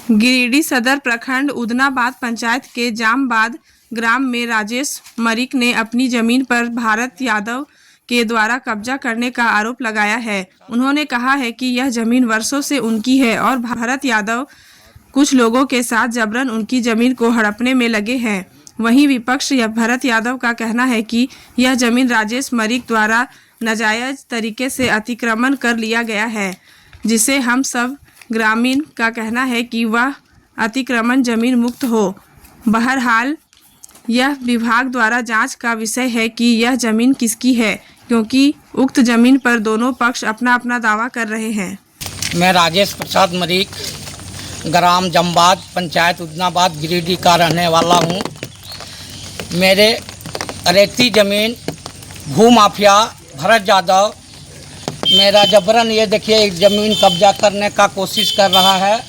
गिरिडीह सदर प्रखंड उदनाबाद पंचायत के जामबाद ग्राम में राजेश मरीक ने अपनी जमीन पर भारत यादव के द्वारा कब्जा करने का आरोप लगाया है। उन्होंने कहा है कि यह जमीन वर्षों से उनकी है और भारत यादव कुछ लोगों के साथ जबरन उनकी जमीन को हड़पने में लगे हैं। वहीं विपक्ष भरत यादव का कहना है कि यह जमीन राजेश मरीक द्वारा नाजायज तरीके से अतिक्रमण कर लिया गया है, जिसे हम सब ग्रामीण का कहना है कि वह अतिक्रमण जमीन मुक्त हो। बहरहाल यह विभाग द्वारा जांच का विषय है कि यह जमीन किसकी है, क्योंकि उक्त जमीन पर दोनों पक्ष अपना अपना दावा कर रहे हैं। मैं राजेश प्रसाद मरीक, ग्राम जामबाद पंचायत उदनाबाद गिरिडीह का रहने वाला हूँ। मेरे रेती ज़मीन भू माफिया भरत यादव मेरा जबरन ये देखिए एक ज़मीन कब्जा करने का कोशिश कर रहा है,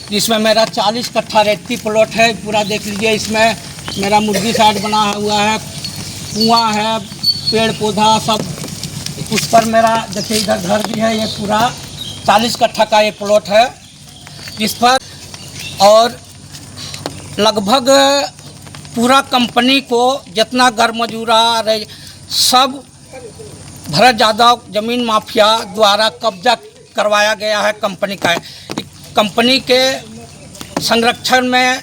जिसमें मेरा 40 कट्ठा रेती प्लॉट है। पूरा देख लीजिए, इसमें मेरा मुर्गी साइड बना हुआ है, कुआं है, पेड़ पौधा सब उस पर मेरा देखिए इधर घर भी है। ये पूरा 40 कट्ठा का ये प्लॉट है, जिस पर और लगभग पूरा कंपनी को जितना घर मजूरा सब भरत यादव ज़मीन माफिया द्वारा कब्जा करवाया गया है। कंपनी के संरक्षण में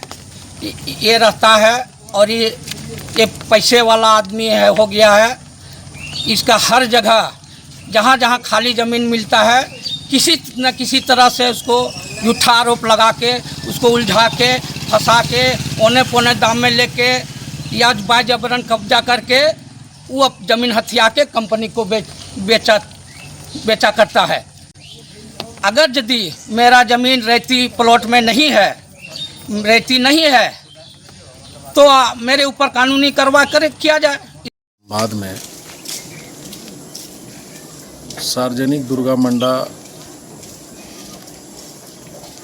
ये रहता है और ये पैसे वाला आदमी है हो गया है। इसका हर जगह जहाँ जहाँ खाली ज़मीन मिलता है किसी न किसी तरह से उसको झूठा आरोप लगा के उसको उलझा के फंसा के औने पौने दाम में लेके या बाजबरन कब्जा करके वो ज़मीन हथिया के कंपनी को बेचा करता है। अगर यदि मेरा ज़मीन रेती प्लॉट में नहीं है, रेती नहीं है, तो मेरे ऊपर कानूनी कार्रवाई किया जाए। बाद में सार्वजनिक दुर्गा मंडा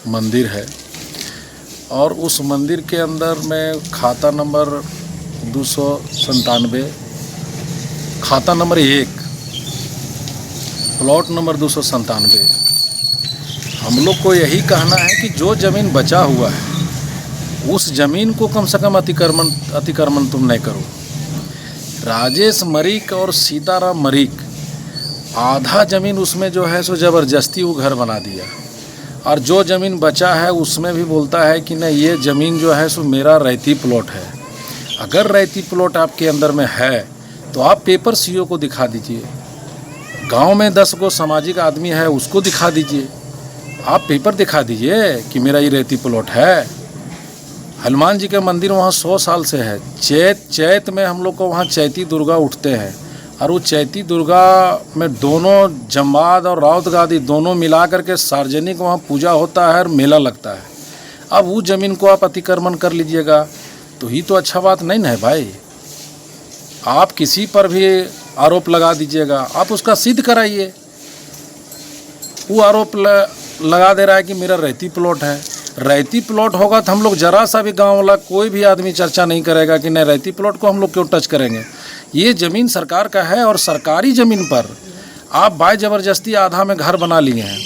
मंदिर है और उस मंदिर के अंदर में खाता नंबर 297, खाता नंबर 1, प्लॉट नंबर 297। हम लोग को यही कहना है कि जो ज़मीन बचा हुआ है उस ज़मीन को कम से कम अतिक्रमण तुम नहीं करो। राजेश मरीक और सीताराम मरीक आधा ज़मीन उसमें जो है सो ज़बरदस्ती वो घर बना दिया, और जो ज़मीन बचा है उसमें भी बोलता है कि नहीं ये ज़मीन जो है सो मेरा रेती प्लॉट है। अगर रेती प्लॉट आपके अंदर में है तो आप पेपर सीओ को दिखा दीजिए, गांव में 10 गो सामाजिक आदमी है उसको दिखा दीजिए, आप पेपर दिखा दीजिए कि मेरा ये रेती प्लॉट है। हनुमान जी का मंदिर वहाँ 100 साल से है। चैत में हम लोग को वहाँ चैती दुर्गा उठते हैं और वो चैती दुर्गा में दोनों जमात और राउत गादी दोनों मिला करके सार्वजनिक वहाँ पूजा होता है और मेला लगता है। अब वो ज़मीन को आप अतिक्रमण कर लीजिएगा तो ही तो अच्छा बात नहीं ना है भाई। आप किसी पर भी आरोप लगा दीजिएगा, आप उसका सिद्ध कराइए। वो आरोप लगा दे रहा है कि मेरा रेती प्लॉट है। रेती प्लॉट होगा तो हम लोग जरा सा भी गांव वाला कोई भी आदमी चर्चा नहीं करेगा कि नहीं रेती प्लॉट को हम लोग क्यों टच करेंगे। ये ज़मीन सरकार का है और सरकारी ज़मीन पर आप बाय ज़बरदस्ती आधा में घर बना लिए हैं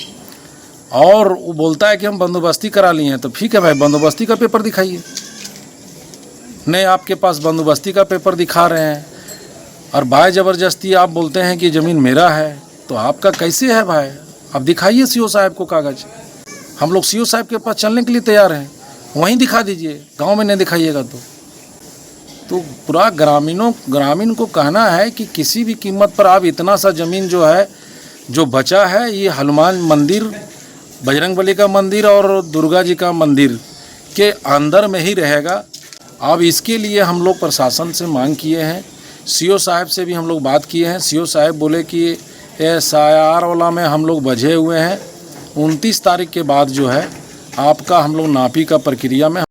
और वो बोलता है कि हम बंदोबस्ती करा लिए हैं। तो ठीक है भाई, बंदोबस्ती का पेपर दिखाइए। नहीं, आपके पास बंदोबस्ती का पेपर दिखा रहे हैं और बाय ज़बरदस्ती आप बोलते हैं कि ज़मीन मेरा है, तो आपका कैसे है भाई? आप दिखाइए सीओ साहब को कागज़। हम लोग सीओ साहब के पास चलने के लिए तैयार हैं, वहीं दिखा दीजिए, गांव में नहीं दिखाइएगा तो पूरा ग्रामीण को कहना है कि किसी भी कीमत पर आप इतना सा ज़मीन जो है जो बचा है, ये हनुमान मंदिर, बजरंगबली का मंदिर और दुर्गा जी का मंदिर के अंदर में ही रहेगा। अब इसके लिए हम लोग प्रशासन से मांग किए हैं, सीओ साहब से भी हम लोग बात किए हैं। सीओ साहब बोले कि SIR वाला में हम लोग बझे हुए हैं, 29 तारीख के बाद जो है आपका हम लोग नापी का प्रक्रिया में